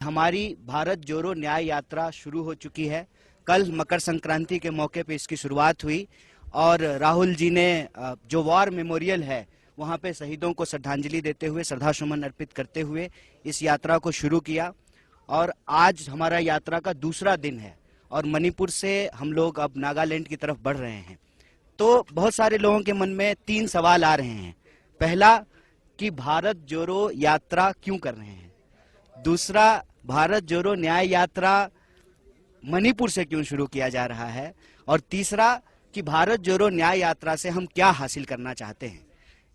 हमारी भारत जोड़ो न्याय यात्रा शुरू हो चुकी है। कल मकर संक्रांति के मौके पे इसकी शुरुआत हुई और राहुल जी ने जो वॉर मेमोरियल है वहां पे शहीदों को श्रद्धांजलि देते हुए, श्रद्धा सुमन अर्पित करते हुए इस यात्रा को शुरू किया। और आज हमारा यात्रा का दूसरा दिन है और मणिपुर से हम लोग अब नागालैंड की तरफ बढ़ रहे हैं। तो बहुत सारे लोगों के मन में 3 सवाल आ रहे हैं। पहला कि भारत जोड़ो यात्रा क्यों कर रहे हैं, दूसरा भारत जोड़ो न्याय यात्रा मणिपुर से क्यों शुरू किया जा रहा है, और तीसरा कि भारत जोड़ो न्याय यात्रा से हम क्या हासिल करना चाहते हैं।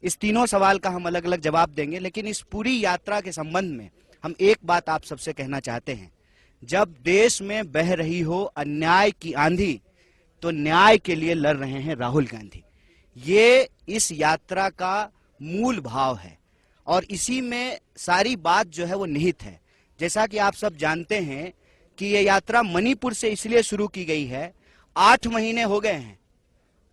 इस तीनों सवाल का हम अलग अलग जवाब देंगे, लेकिन इस पूरी यात्रा के संबंध में हम एक बात आप सबसे कहना चाहते हैं। जब देश में बह रही हो अन्याय की आंधी, तो न्याय के लिए लड़ रहे हैं राहुल गांधी। ये इस यात्रा का मूल भाव है और इसी में सारी बात जो है वो निहित है। जैसा कि आप सब जानते हैं कि ये यात्रा मणिपुर से इसलिए शुरू की गई है, 8 महीने हो गए हैं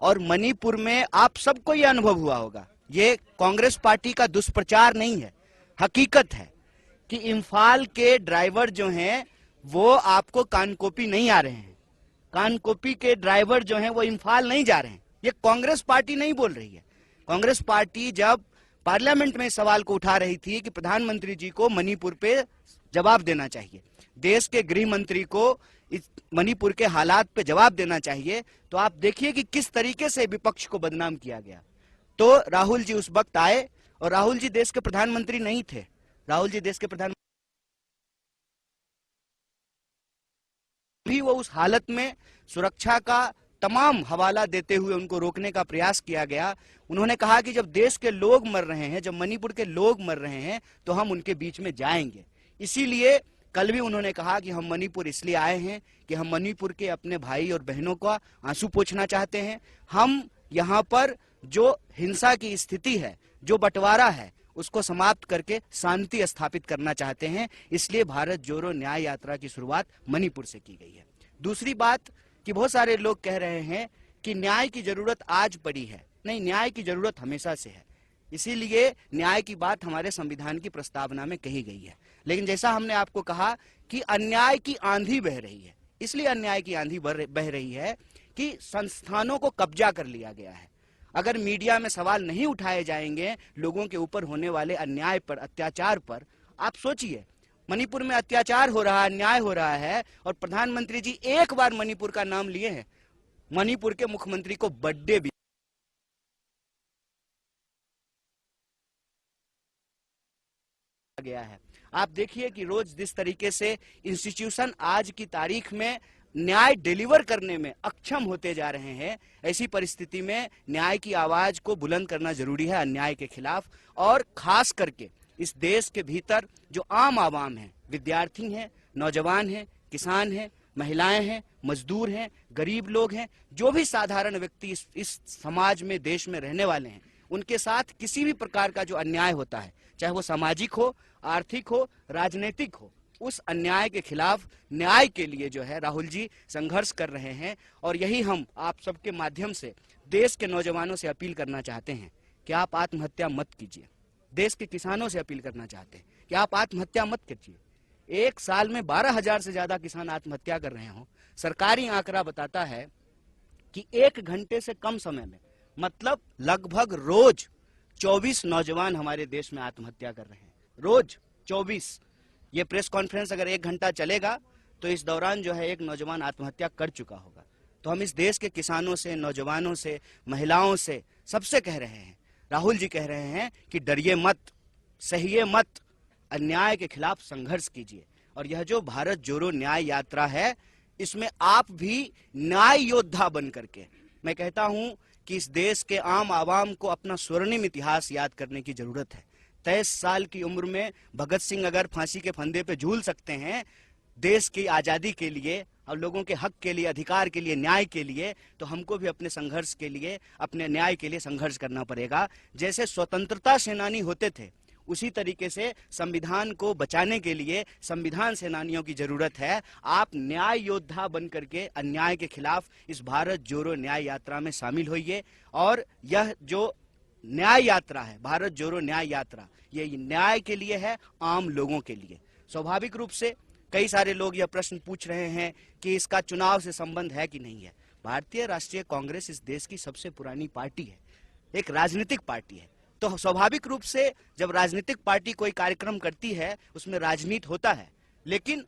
और मणिपुर में आप सबको ये अनुभव हुआ होगा, ये कांग्रेस पार्टी का दुष्प्रचार नहीं है, हकीकत है कि इम्फाल के ड्राइवर जो हैं वो आपको कानकोपी नहीं आ रहे हैं, कानकोपी के ड्राइवर जो हैं वो इम्फाल नहीं जा रहे हैं। ये कांग्रेस पार्टी नहीं बोल रही है। कांग्रेस पार्टी जब पार्लियामेंट में इस सवाल को उठा रही थी कि प्रधानमंत्री जी को मणिपुर पे जवाब देना चाहिए, देश के गृह मंत्री को इस मणिपुर के हालात पे जवाब देना चाहिए, तो आप देखिए कि किस तरीके से विपक्ष को बदनाम किया गया। तो राहुल जी उस वक्त आए और राहुल जी देश के प्रधानमंत्री नहीं थे, राहुल जी देश के प्रधानमंत्री भी वो उस हालत में सुरक्षा का तमाम हवाला देते हुए उनको रोकने का प्रयास किया गया। उन्होंने कहा कि जब देश के लोग मर रहे हैं, जब मणिपुर के लोग मर रहे हैं, तो हम उनके बीच में जाएंगे। इसीलिए कल भी उन्होंने कहा कि हम मणिपुर इसलिए आए हैं कि हम मणिपुर के अपने भाई और बहनों का आंसू पोंछना चाहते हैं। हम यहाँ पर जो हिंसा की स्थिति है, जो बंटवारा है, उसको समाप्त करके शांति स्थापित करना चाहते हैं। इसलिए भारत जोड़ो न्याय यात्रा की शुरुआत मणिपुर से की गई है। दूसरी बात कि बहुत सारे लोग कह रहे हैं कि न्याय की जरूरत आज पड़ी है। नहीं, न्याय की जरूरत हमेशा से है, इसीलिए न्याय की बात हमारे संविधान की प्रस्तावना में कही गई है। लेकिन जैसा हमने आपको कहा कि अन्याय की आंधी बह रही है, इसलिए अन्याय की आंधी बह रही है कि संस्थानों को कब्जा कर लिया गया है। अगर मीडिया में सवाल नहीं उठाए जाएंगे लोगों के ऊपर होने वाले अन्याय पर, अत्याचार पर, आप सोचिए मणिपुर में अत्याचार हो रहा है, अन्याय हो रहा है, और प्रधानमंत्री जी एक बार मणिपुर का नाम लिए हैं, मणिपुर के मुख्यमंत्री को बर्थडे भी गया है। आप देखिए कि रोज जिस तरीके से इंस्टीट्यूशन आज की तारीख में न्याय डिलीवर करने में अक्षम होते जा रहे हैं, ऐसी परिस्थिति में न्याय की आवाज को बुलंद करना जरूरी है अन्याय के खिलाफ। और खास करके इस देश के भीतर जो आम आवाम है, विद्यार्थी हैं, नौजवान हैं, किसान हैं, महिलाएं हैं, मजदूर हैं, गरीब लोग हैं, जो भी साधारण व्यक्ति इस समाज में, देश में रहने वाले हैं, उनके साथ किसी भी प्रकार का जो अन्याय होता है, चाहे वो सामाजिक हो, आर्थिक हो, राजनीतिक हो, उस अन्याय के खिलाफ न्याय के लिए जो है राहुल जी संघर्ष कर रहे हैं। और यही हम आप सबके माध्यम से देश के नौजवानों से अपील करना चाहते हैं कि आप आत्महत्या मत कीजिए। देश के किसानों से अपील करना चाहते हैं कि आप आत्महत्या मत कीजिए। एक साल में 12,000 से ज्यादा किसान आत्महत्या कर रहे हो। सरकारी आंकड़ा बताता है कि 1 घंटे से कम समय में, मतलब लगभग रोज 24 नौजवान हमारे देश में आत्महत्या कर रहे हैं, रोज 24। ये प्रेस कॉन्फ्रेंस अगर 1 घंटा चलेगा तो इस दौरान जो है एक नौजवान आत्महत्या कर चुका होगा। तो हम इस देश के किसानों से, नौजवानों से, महिलाओं से, सबसे कह रहे हैं, राहुल जी कह रहे हैं कि डरिए मत, सहिए मत, अन्याय के खिलाफ संघर्ष कीजिए। और यह जो भारत जोड़ो न्याय यात्रा है, इसमें आप भी न्याय योद्धा बन करके, मैं कहता हूं कि इस देश के आम आवाम को अपना स्वर्णिम इतिहास याद करने की जरूरत है। 23 साल की उम्र में भगत सिंह अगर फांसी के फंदे पे झूल सकते हैं देश की आजादी के लिए और लोगों के हक के लिए, अधिकार के लिए, न्याय के लिए, तो हमको भी अपने संघर्ष के लिए, अपने न्याय के लिए संघर्ष करना पड़ेगा। जैसे स्वतंत्रता सेनानी होते थे, उसी तरीके से संविधान को बचाने के लिए संविधान सेनानियों की जरूरत है। आप न्याय योद्धा बन करके अन्याय के खिलाफ इस भारत जोड़ो न्याय यात्रा में शामिल होइए। और यह जो न्याय यात्रा है, भारत जोड़ो न्याय यात्रा, ये न्याय के लिए है, आम लोगों के लिए। स्वाभाविक रूप से कई सारे लोग यह प्रश्न पूछ रहे हैं कि इसका चुनाव से संबंध है कि नहीं है। भारतीय राष्ट्रीय कांग्रेस इस देश की सबसे पुरानी पार्टी है, एक राजनीतिक पार्टी है। तो स्वाभाविक रूप से जब राजनीतिक पार्टी कोई कार्यक्रम करती है उसमें राजनीति होता है, लेकिन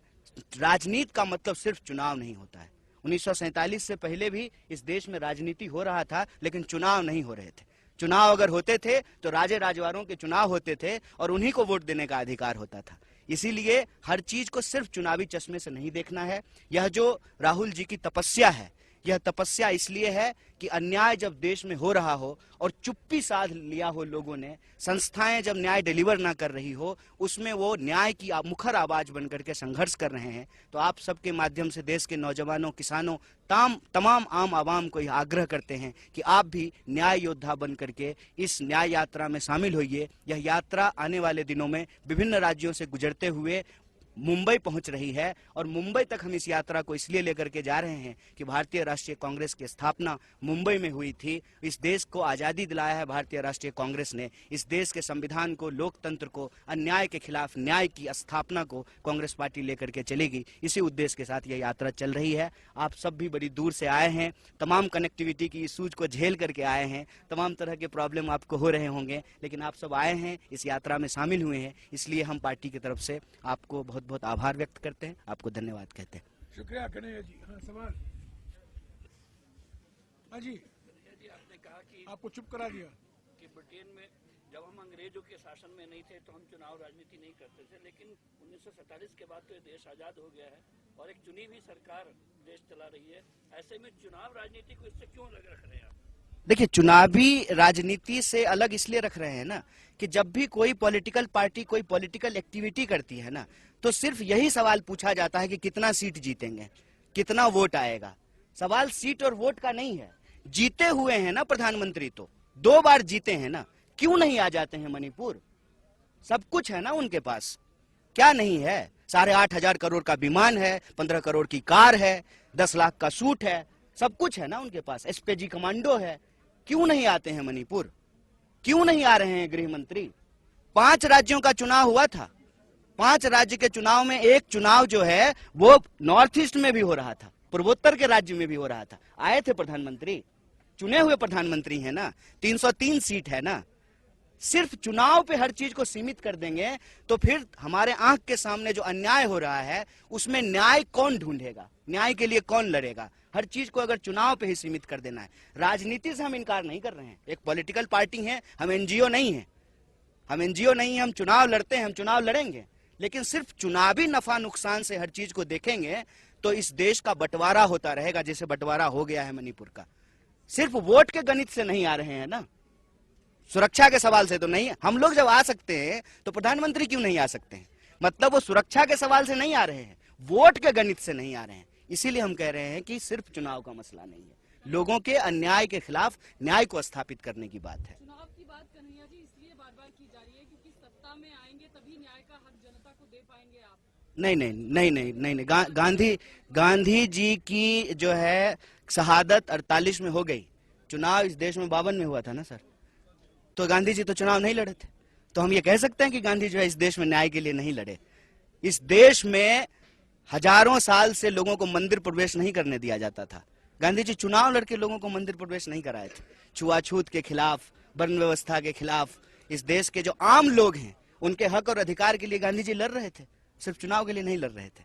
राजनीति का मतलब सिर्फ चुनाव नहीं होता है। 1947 से पहले भी इस देश में राजनीति हो रहा था, लेकिन चुनाव नहीं हो रहे थे। चुनाव अगर होते थे तो राजे राजवारों के चुनाव होते थे और उन्हीं को वोट देने का अधिकार होता था। इसीलिए हर चीज को सिर्फ चुनावी चश्मे से नहीं देखना है। यह जो राहुल जी की तपस्या है, यह तपस्या इसलिए है कि अन्याय जब देश में हो रहा हो और चुप्पी साध लिया हो लोगों ने, संस्थाएं जब न्याय डिलीवर ना कर रही हो, उसमें वो न्याय की मुखर आवाज बनकर के संघर्ष कर रहे हैं। तो आप सबके माध्यम से देश के नौजवानों, किसानों, तमाम आम आवाम को यह आग्रह करते हैं कि आप भी न्याय योद्धा बन करके इस न्याय यात्रा में शामिल होइए। यह यात्रा आने वाले दिनों में विभिन्न राज्यों से गुजरते हुए मुंबई पहुंच रही है और मुंबई तक हम इस यात्रा को इसलिए लेकर के जा रहे हैं कि भारतीय राष्ट्रीय कांग्रेस की स्थापना मुंबई में हुई थी। इस देश को आजादी दिलाया है भारतीय राष्ट्रीय कांग्रेस ने। इस देश के संविधान को, लोकतंत्र को, अन्याय के खिलाफ न्याय की स्थापना को कांग्रेस पार्टी लेकर के चलेगी। इसी उद्देश्य के साथ यह यात्रा चल रही है। आप सब भी बड़ी दूर से आए हैं, तमाम कनेक्टिविटी की इशूज को झेल करके आए हैं, तमाम तरह के प्रॉब्लम आपको हो रहे होंगे, लेकिन आप सब आए हैं, इस यात्रा में शामिल हुए हैं। इसलिए हम पार्टी की तरफ से आपको बहुत बहुत आभार व्यक्त करते हैं, आपको धन्यवाद कहते हैं। शुक्रिया कन्हैया जी। हाँ, सवाल। हाँ जी, आपने कहा कि आपको चुप करा दिया कि ब्रिटेन में जब हम अंग्रेजों के शासन में नहीं थे तो हम चुनाव राजनीति नहीं करते थे, लेकिन 1947 के बाद तो ये देश आजाद हो गया है और एक चुनी हुई सरकार देश चला रही है। ऐसे में चुनाव राजनीति को इससे क्यों अलग रख रहे हैं आप? देखिए, चुनावी राजनीति से अलग इसलिए रख रहे हैं ना कि जब भी कोई पॉलिटिकल पार्टी कोई पॉलिटिकल एक्टिविटी करती है ना, तो सिर्फ यही सवाल पूछा जाता है कि कितना सीट जीतेंगे, कितना वोट आएगा। सवाल सीट और वोट का नहीं है। जीते हुए हैं ना प्रधानमंत्री, तो 2 बार जीते हैं ना, क्यों नहीं आ जाते हैं मणिपुर? सब कुछ है ना उनके पास, क्या नहीं है? 8,500 करोड़ का विमान है, 15 करोड़ की कार है, 10 लाख का सूट है, सब कुछ है ना उनके पास। एसपीजी कमांडो है, क्यों नहीं आते हैं मणिपुर? क्यों नहीं आ रहे हैं गृह मंत्री? 5 राज्यों का चुनाव हुआ था। 5 राज्य के चुनाव में एक चुनाव जो है वो नॉर्थ ईस्ट में भी हो रहा था, पूर्वोत्तर के राज्य में भी हो रहा था। आए थे प्रधानमंत्री, चुने हुए प्रधानमंत्री है ना, 303 सीट है ना। सिर्फ चुनाव पे हर चीज को सीमित कर देंगे तो फिर हमारे आंख के सामने जो अन्याय हो रहा है उसमें न्याय कौन ढूंढेगा, न्याय के लिए कौन लड़ेगा? हर चीज को अगर चुनाव पे ही सीमित कर देना है। राजनीति से हम इनकार नहीं कर रहे हैं, एक पॉलिटिकल पार्टी है, हम एनजीओ नहीं है, हम चुनाव लड़ते हैं, हम चुनाव लड़ेंगे, लेकिन सिर्फ चुनावी नफा नुकसान से हर चीज को देखेंगे तो इस देश का बंटवारा होता रहेगा, जैसे बंटवारा हो गया है मणिपुर का। सिर्फ वोट के गणित से नहीं आ रहे हैं ना, सुरक्षा के सवाल से तो नहीं। हम लोग जब आ सकते हैं तो प्रधानमंत्री क्यों नहीं आ सकते हैं? मतलब वो सुरक्षा के सवाल से नहीं आ रहे हैं, वोट के गणित से नहीं आ रहे हैं। इसीलिए हम कह रहे हैं कि सिर्फ चुनाव का मसला नहीं है, लोगों के अन्याय के खिलाफ न्याय को स्थापित करने की बात है। चुनाव की बात कन्हैया जी इसलिए बार-बार की जा रही है क्योंकि सत्ता में आएंगे तभी न्याय का हक जनता को दे पाएंगे आप। नहीं, गांधी जी की जो है शहादत 48 में हो गई, चुनाव इस देश में 52 में हुआ था ना सर। तो गांधी जी तो चुनाव नहीं लड़े थे, तो हम ये कह सकते हैं कि गांधी जो है इस देश में न्याय के लिए नहीं लड़े। इस देश में हजारों साल से लोगों को मंदिर प्रवेश नहीं करने दिया जाता था। गांधी जी चुनाव लड़के लोगों को मंदिर प्रवेश नहीं कराए थे। छुआछूत के खिलाफ, वर्ण व्यवस्था के खिलाफ, इस देश के जो आम लोग हैं उनके हक और अधिकार के लिए गांधी जी लड़ रहे थे, सिर्फ चुनाव के लिए नहीं लड़ रहे थे।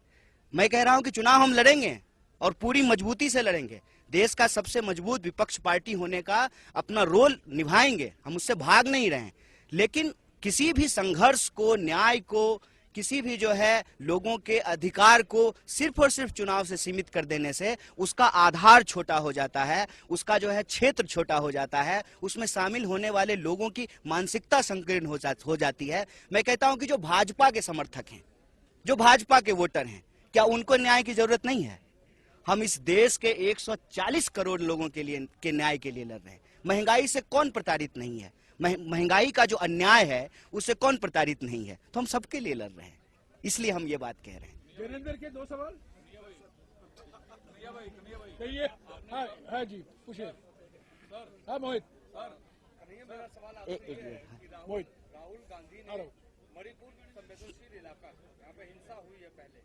मैं कह रहा हूं कि चुनाव हम लड़ेंगे और पूरी मजबूती से लड़ेंगे। देश का सबसे मजबूत विपक्ष पार्टी होने का अपना रोल निभाएंगे, हम उससे भाग नहीं रहे हैं, लेकिन किसी भी संघर्ष को, न्याय को, किसी भी जो है लोगों के अधिकार को सिर्फ और सिर्फ चुनाव से सीमित कर देने से उसका आधार छोटा हो जाता है, उसका जो है क्षेत्र छोटा हो जाता है, उसमें शामिल होने वाले लोगों की मानसिकता संकीर्ण हो जाती है। मैं कहता हूं कि जो भाजपा के समर्थक हैं, जो भाजपा के वोटर हैं, क्या उनको न्याय की जरूरत नहीं है? हम इस देश के 140 करोड़ लोगों के लिए के न्याय के लिए लड़ रहे हैं। महंगाई से कौन प्रताड़ित नहीं है? महंगाई का जो अन्याय है उससे कौन प्रताड़ित नहीं है? तो हम सबके लिए लड़ रहे हैं, इसलिए हम ये बात कह रहे हैं। वीरेंद्र के 2 सवाल। कहिए। हाँ जी, पूछिए। हाँ मोहित। एक मोहित। राहुल गांधी ने मणिपुर संवेदनशील इलाका है, यहाँ पे हिंसा हुई है पहले।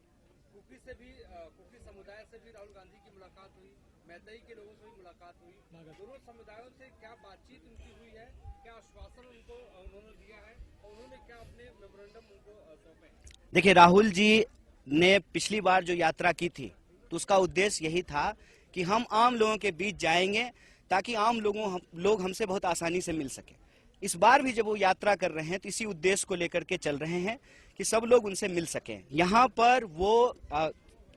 कुकी समुदाय से भी राहुल गांधी की मुलाकात हुई, मैतई के लोगों से भी मुलाकात हुई। दोनों समुदायों से क्या बातचीत उनकी हुई है, क्या आश्वासन उनको उन्होंने दिया है और उन्होंने क्या अपने मेमोरेंडम उनको सौंपे? देखिए, राहुल जी ने पिछली बार जो यात्रा की थी तो उसका उद्देश्य यही था कि हम आम लोगों के बीच जाएंगे ताकि आम लोग हमसे बहुत आसानी से मिल सके। इस बार भी जब वो यात्रा कर रहे हैं तो इसी उद्देश्य को लेकर के चल रहे हैं कि सब लोग उनसे मिल सकें। यहाँ पर वो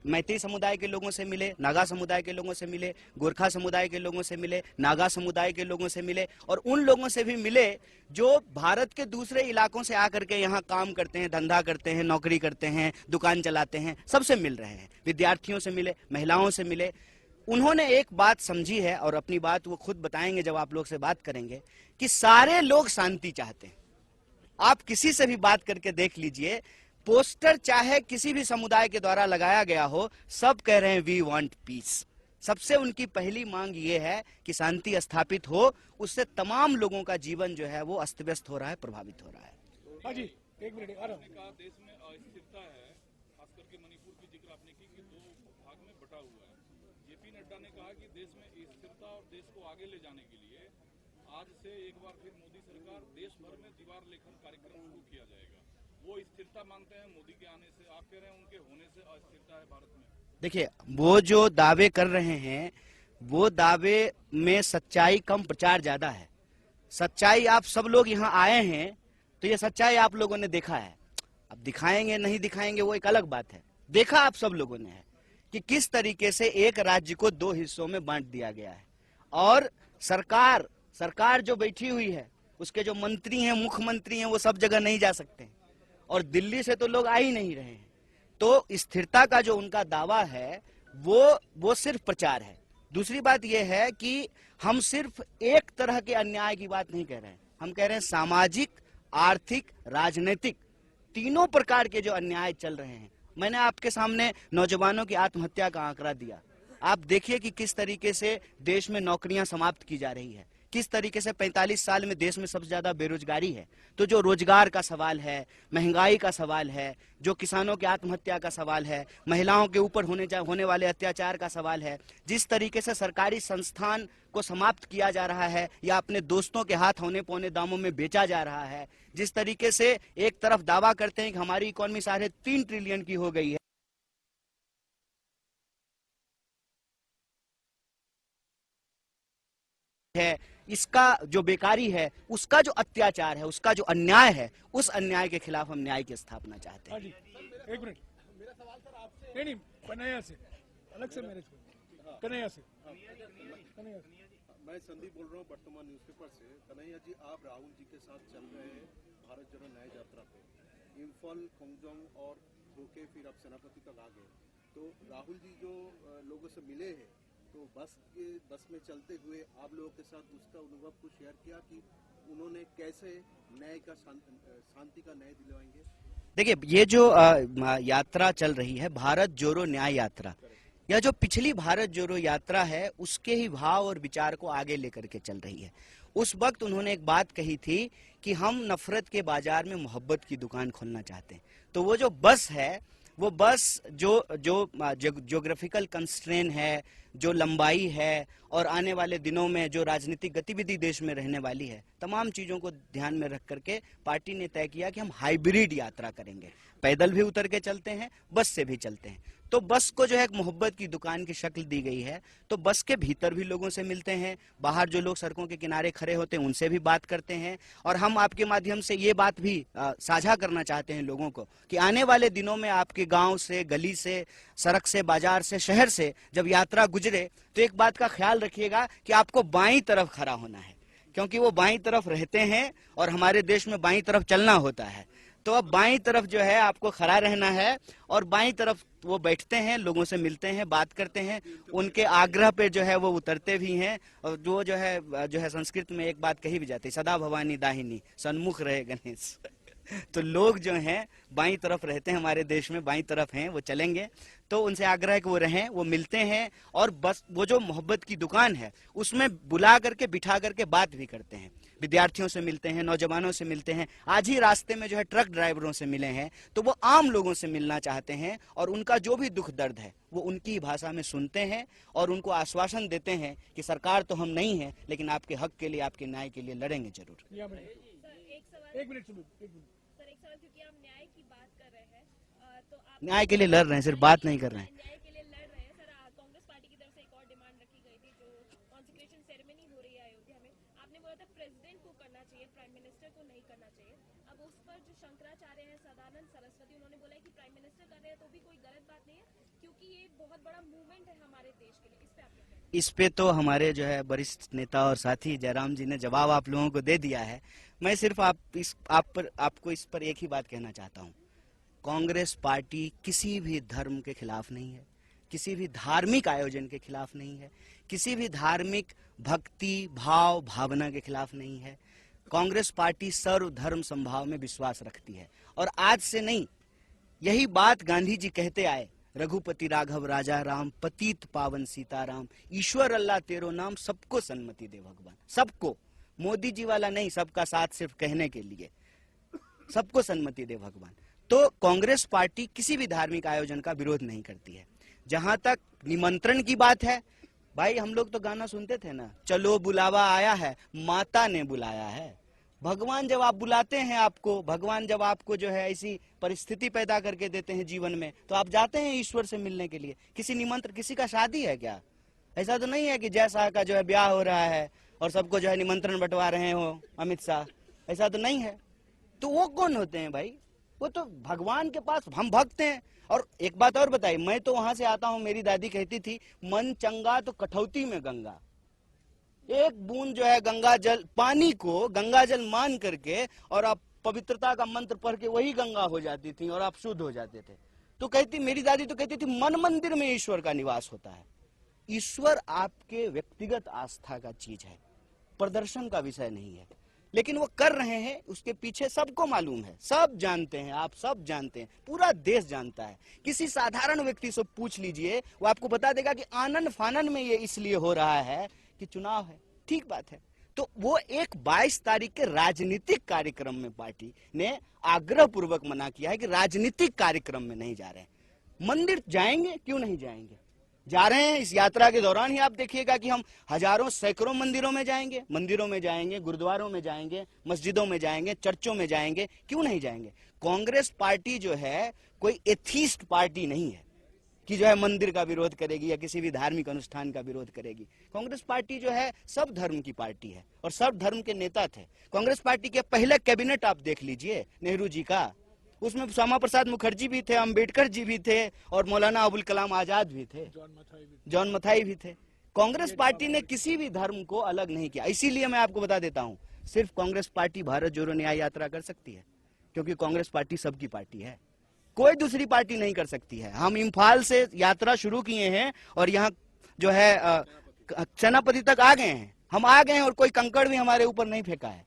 मैतेई समुदाय के लोगों से मिले, नागा समुदाय के लोगों से मिले, गोरखा समुदाय के लोगों से मिले, नागा समुदाय के लोगों से मिले और उन लोगों से भी मिले जो भारत के दूसरे इलाकों से आकर के यहाँ काम करते हैं, धंधा करते हैं, नौकरी करते हैं, दुकान चलाते हैं, सबसे मिल रहे हैं। विद्यार्थियों से मिले, महिलाओं से मिले। उन्होंने एक बात समझी है और अपनी बात वो खुद बताएंगे जब आप लोग से बात करेंगे कि सारे लोग शांति चाहते हैं। आप किसी से भी बात करके देख लीजिए, पोस्टर चाहे किसी भी समुदाय के द्वारा लगाया गया हो, सब कह रहे हैं वी वांट पीस। सबसे उनकी पहली मांग ये है कि शांति स्थापित हो, उससे तमाम लोगों का जीवन जो है वो अस्त व्यस्त हो रहा है, प्रभावित हो रहा है। हाँ जी, एक मिनट आ रहा हूँ। कहा देश में अस्थिरता है, खास करके मणिपुर की जिक्र आपने की कि दो भाग में बटा हुआ है। जेपी नड्डा ने कहा कि देश में स्थिरता और देश को आगे ले जाने के लिए आज से एक बार फिर मोदी सरकार देश भर में दीवार लेखन कार्यक्रम शुरू किया जाएगा। वो स्थिरता मानते हैं मोदी के आने से, आप कह रहे हैं उनके होने से अस्थिरता है भारत में। देखिए, वो जो दावे कर रहे हैं वो दावे में सच्चाई कम, प्रचार ज्यादा है। सच्चाई आप सब लोग यहाँ आए हैं तो ये सच्चाई आप लोगों ने देखा है। अब दिखाएंगे नहीं दिखाएंगे वो एक अलग बात है। देखा आप सब लोगों ने है कि किस तरीके से एक राज्य को दो हिस्सों में बांट दिया गया है और सरकार जो बैठी हुई है, उसके जो मंत्री हैं, मुख्यमंत्री हैं, वो सब जगह नहीं जा सकते और दिल्ली से तो लोग आ ही नहीं रहे हैं। तो स्थिरता का जो उनका दावा है वो सिर्फ प्रचार है। दूसरी बात यह है कि हम सिर्फ एक तरह के अन्याय की बात नहीं कह रहे हैं, हम कह रहे हैं सामाजिक, आर्थिक, राजनीतिक तीनों प्रकार के जो अन्याय चल रहे हैं। मैंने आपके सामने नौजवानों की आत्महत्या का आंकड़ा दिया। आप देखिए कि किस तरीके से देश में नौकरियां समाप्त की जा रही है, किस तरीके से 45 साल में देश में सबसे ज्यादा बेरोजगारी है। तो जो रोजगार का सवाल है, महंगाई का सवाल है, जो किसानों की आत्महत्या का सवाल है, महिलाओं के ऊपर होने वाले अत्याचार का सवाल है, जिस तरीके से सरकारी संस्थान को समाप्त किया जा रहा है या अपने दोस्तों के हाथ होने पौने दामों में बेचा जा रहा है, जिस तरीके से एक तरफ दावा करते हैं कि हमारी इकोनॉमी 3.5 ट्रिलियन की हो गई है, इसका जो बेकारी है, उसका जो अत्याचार है, उसका जो अन्याय है, उस अन्याय के खिलाफ हम न्याय की स्थापना चाहते हाँ हैं। जी, एक मिनट। मेरा सवाल सर आपसे नहीं, कन्हैया से अलग से, मेरे कन्हैया से। मैं संदीप बोल रहा हूँ वर्तमान न्यूज़पेपर से। कन्हैया जी, आप राहुल जी के साथ चल रहे हैं भारत जोड़ो न्याय यात्रा पे, इम्फाल, खोंगजोंग और होके फिर आप सेनापति तक आ गए। तो राहुल जी जो लोगों से मिले हैं, तो बस में चलते हुए आप लोगों के साथ उसका अनुभव को शेयर किया कि उन्होंने कैसे न्याय का, शांति का न्याय दिलवाएंगे। देखिए, ये जो यात्रा चल रही है भारत जोड़ो न्याय यात्रा, या जो पिछली भारत जोड़ो यात्रा है, उसके ही भाव और विचार को आगे लेकर के चल रही है। उस वक्त उन्होंने एक बात कही थी कि हम नफरत के बाजार में मोहब्बत की दुकान खोलना चाहते हैं। तो वो जो बस है, वो बस जो ज्योग्राफिकल कंस्ट्रेन है, जो लंबाई है और आने वाले दिनों में जो राजनीतिक गतिविधि देश में रहने वाली है, तमाम चीजों को ध्यान में रख करके पार्टी ने तय किया कि हम हाइब्रिड यात्रा करेंगे। पैदल भी उतर के चलते हैं, बस से भी चलते हैं। तो बस को जो है एक मोहब्बत की दुकान की शक्ल दी गई है। तो बस के भीतर भी लोगों से मिलते हैं, बाहर जो लोग सड़कों के किनारे खड़े होते हैं उनसे भी बात करते हैं। और हम आपके माध्यम से ये बात भी साझा करना चाहते हैं लोगों को कि आने वाले दिनों में आपके गांव से, गली से, सड़क से, बाजार से, शहर से जब यात्रा गुजरे तो एक बात का ख्याल रखिएगा कि आपको बाईं तरफ खड़ा होना है, क्योंकि वो बाईं तरफ रहते हैं और हमारे देश में बाईं तरफ चलना होता है। तो अब बाईं तरफ जो है आपको खड़ा रहना है और बाईं तरफ वो बैठते हैं, लोगों से मिलते हैं, बात करते हैं, उनके आग्रह पे जो है वो उतरते भी हैं। और जो है संस्कृत में एक बात कही भी जाती है, सदा भवानी दाहिनी, सन्मुख रहे गणेश। तो लोग जो हैं बाईं तरफ रहते हैं, हमारे देश में बाईं तरफ हैं, वो चलेंगे। तो उनसे आग्रह है कि वो रहें, वो मिलते हैं और बस वो जो मोहब्बत की दुकान है उसमें बुला करके बिठा करके बात भी करते हैं। विद्यार्थियों से मिलते हैं, नौजवानों से मिलते हैं। आज ही रास्ते में जो है ट्रक ड्राइवरों से मिले हैं, तो वो आम लोगों से मिलना चाहते हैं और उनका जो भी दुख दर्द है वो उनकी भाषा में सुनते हैं और उनको आश्वासन देते हैं कि सरकार तो हम नहीं है, लेकिन आपके हक के लिए, आपके न्याय के लिए लड़ेंगे जरूर। एक मिनट सुनो, एक मिनट। सर एक सवाल, क्योंकि आप न्याय की बात कर रहे हैं, तो आप न्याय के लिए लड़ रहे हैं, सिर्फ बात नहीं कर रहे हैं। न्याय के लिए लड़ रहे हैं सर। कांग्रेस पार्टी की तरफ से एक और डिमांड रखी गई थी, जो कॉन्सिक्रेशन सेरेमनी हो रही है अयोध्या में, आपने बोला था प्रेसिडेंट को करना चाहिए, प्राइम मिनिस्टर को नहीं करना चाहिए। अब उस पर जो शंकराचार्य है, सदानंद सरस्वती, उन्होंने बोला है कि प्राइम मिनिस्टर कर रहे हैं तो भी कोई गलत बात नहीं है, क्योंकि ये बहुत बड़ा मूवमेंट है हमारे देश के लिए। इस पे आप क्या कहेंगे? इस पे तो हमारे जो है वरिष्ठ नेता और साथी जयराम जी ने जवाब आप लोगों को दे दिया है। मैं सिर्फ आपको इस पर एक ही बात कहना चाहता हूँ। कांग्रेस पार्टी किसी भी धर्म के खिलाफ नहीं है, किसी भी धार्मिक आयोजन के खिलाफ नहीं है, किसी भी धार्मिक भक्ति भाव भावना के खिलाफ नहीं है। कांग्रेस पार्टी सर्वधर्म समभाव में विश्वास रखती है और आज से नहीं, यही बात गांधी जी कहते आए, रघुपति राघव राजा राम, पतित पावन सीताराम, ईश्वर अल्लाह तेरो नाम, सबको सन्मति दे भगवान। सबको, मोदी जी वाला नहीं, सबका साथ सिर्फ कहने के लिए, सबको सन्मति दे भगवान। तो कांग्रेस पार्टी किसी भी धार्मिक आयोजन का विरोध नहीं करती है। जहां तक निमंत्रण की बात है, भाई हम लोग तो गाना सुनते थे ना, चलो बुलावा आया है, माता ने बुलाया है। भगवान जब आप बुलाते हैं आपको, भगवान जब आपको जो है ऐसी परिस्थिति पैदा करके देते हैं जीवन में, तो आप जाते हैं ईश्वर से मिलने के लिए। किसी निमंत्रण, किसी का शादी है क्या? ऐसा तो नहीं है कि जय शाह का जो है ब्याह हो रहा है और सबको जो है निमंत्रण बंटवा रहे हो अमित शाह, ऐसा तो नहीं है। तो वो कौन होते हैं भाई? वो तो भगवान के पास हम भक्त हैं। और एक बात और बताइए, मैं तो वहां से आता हूं, मेरी दादी कहती थी मन चंगा तो कठौती में गंगा। एक बूंद जो है गंगा जल, पानी को गंगा जल मान करके और आप पवित्रता का मंत्र पढ़ के वही गंगा हो जाती थी और आप शुद्ध हो जाते थे। तो कहती, मेरी दादी तो कहती थी मन मंदिर में ईश्वर का निवास होता है। ईश्वर आपके व्यक्तिगत आस्था का चीज है, प्रदर्शन का विषय नहीं है। लेकिन वो कर रहे हैं, उसके पीछे सबको मालूम है, सब जानते हैं, आप सब जानते हैं, पूरा देश जानता है। किसी साधारण व्यक्ति से पूछ लीजिए, वो आपको बता देगा कि आनन फानन में ये इसलिए हो रहा है कि चुनाव है। ठीक बात है। तो वो एक 22 तारीख के राजनीतिक कार्यक्रम में पार्टी ने आग्रह पूर्वक मना किया है कि राजनीतिक कार्यक्रम में नहीं जा रहे हैं। मंदिर जाएंगे, क्यों नहीं जाएंगे, जा रहे हैं। इस यात्रा के दौरान ही आप देखिएगा कि हम हजारों सैकड़ों मंदिरों में जाएंगे, गुरुद्वारों में जाएंगे, मस्जिदों में जाएंगे, चर्चों में जाएंगे, क्यों नहीं जाएंगे। कांग्रेस पार्टी जो है कोई एथीस्ट पार्टी नहीं है कि जो है मंदिर का विरोध करेगी या किसी भी धार्मिक अनुष्ठान का विरोध करेगी। कांग्रेस पार्टी जो है सब धर्म की पार्टी है और सब धर्म के नेता थे। कांग्रेस पार्टी के पहले कैबिनेट आप देख लीजिए नेहरू जी का, उसमें श्यामा प्रसाद मुखर्जी भी थे, अंबेडकर जी भी थे और मौलाना अबुल कलाम आजाद भी थे, जॉन मथाई भी थे। कांग्रेस पार्टी ने किसी भी धर्म को अलग नहीं किया। इसीलिए मैं आपको बता देता हूं, सिर्फ कांग्रेस पार्टी भारत जोड़ो न्याय यात्रा कर सकती है, क्योंकि कांग्रेस पार्टी सबकी पार्टी है, कोई दूसरी पार्टी नहीं कर सकती है। हम इम्फाल से यात्रा शुरू किए हैं और यहाँ जो है सेनापति तक आ गए हैं, हम आ गए हैं और कोई कंकड़ भी हमारे ऊपर नहीं फेंका है,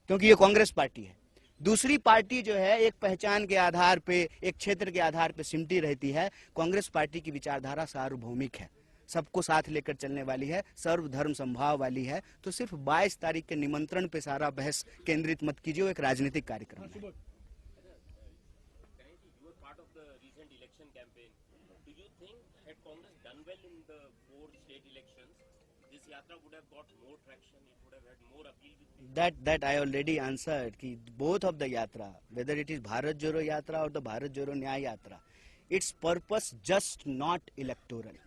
क्योंकि ये कांग्रेस पार्टी है। दूसरी पार्टी जो है एक पहचान के आधार पे, एक क्षेत्र के आधार पे सिमटी रहती है। कांग्रेस पार्टी की विचारधारा सार्वभौमिक है, सबको साथ लेकर चलने वाली है, सर्वधर्म संभाव वाली है। तो सिर्फ 22 तारीख के निमंत्रण पे सारा बहस केंद्रित मत कीजिए, वो एक राजनीतिक कार्यक्रम है। That I already answered कि both of the yatra, whether it is Bharat Jodo Yatra or the Bharat Jodo Nyay Yatra, its purpose just not electoral.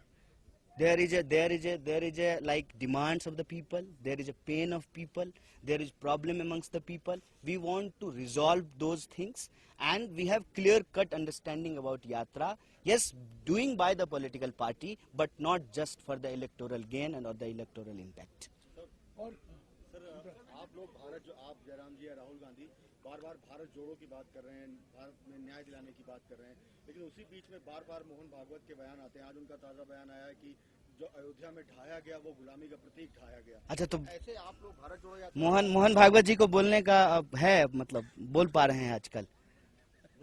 There is a like demands of the people, there is a pain of people, there is problem amongst the people. We want to resolve those things and we have clear cut understanding about yatra. Yes, doing by the political party, but not just for the electoral gain and or the electoral impact. और आप लोग भारत, जो आप जयराम जी या राहुल गांधी बार बार भारत जोड़ो की बात कर रहे हैं, भारत में न्याय दिलाने की बात कर रहे हैं, लेकिन उसी बीच में बार बार मोहन भागवत के बयान आते हैं। आज उनका ताज़ा बयान आया है कि जो अयोध्या में ढाया गया वो गुलामी का प्रतीक ढाया गया। अच्छा, तो ऐसे आप लोग भारत जोड़ो यात्रा मोहन भागवत जी को बोलने का है, मतलब बोल पा रहे हैं आजकल?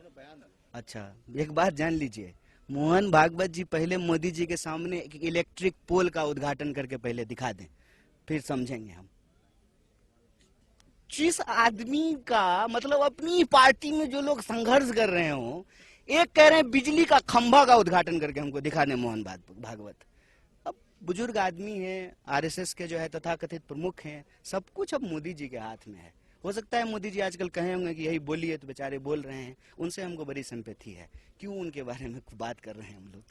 बयान है। अच्छा, एक बात जान लीजिए, मोहन भागवत जी पहले मोदी जी के सामने एक इलेक्ट्रिक पोल का उद्घाटन करके पहले दिखा दें, फिर समझेंगे हम। जिस आदमी का मतलब अपनी पार्टी में जो लोग संघर्ष कर रहे हो, एक कह रहे हैं बिजली का खंभा का उद्घाटन करके हमको दिखा दें मोहन भागवत। अब बुजुर्ग आदमी हैं, आरएसएस के जो है तथाकथित प्रमुख हैं, सब कुछ अब मोदी जी के हाथ में है। हो सकता है मोदी जी आजकल कहे होंगे कि यही बोलिए, तो बेचारे बोल रहे हैं, उनसे हमको बड़ी सिंपैथी है, क्यों उनके बारे में बात कर रहे हैं हम लोग।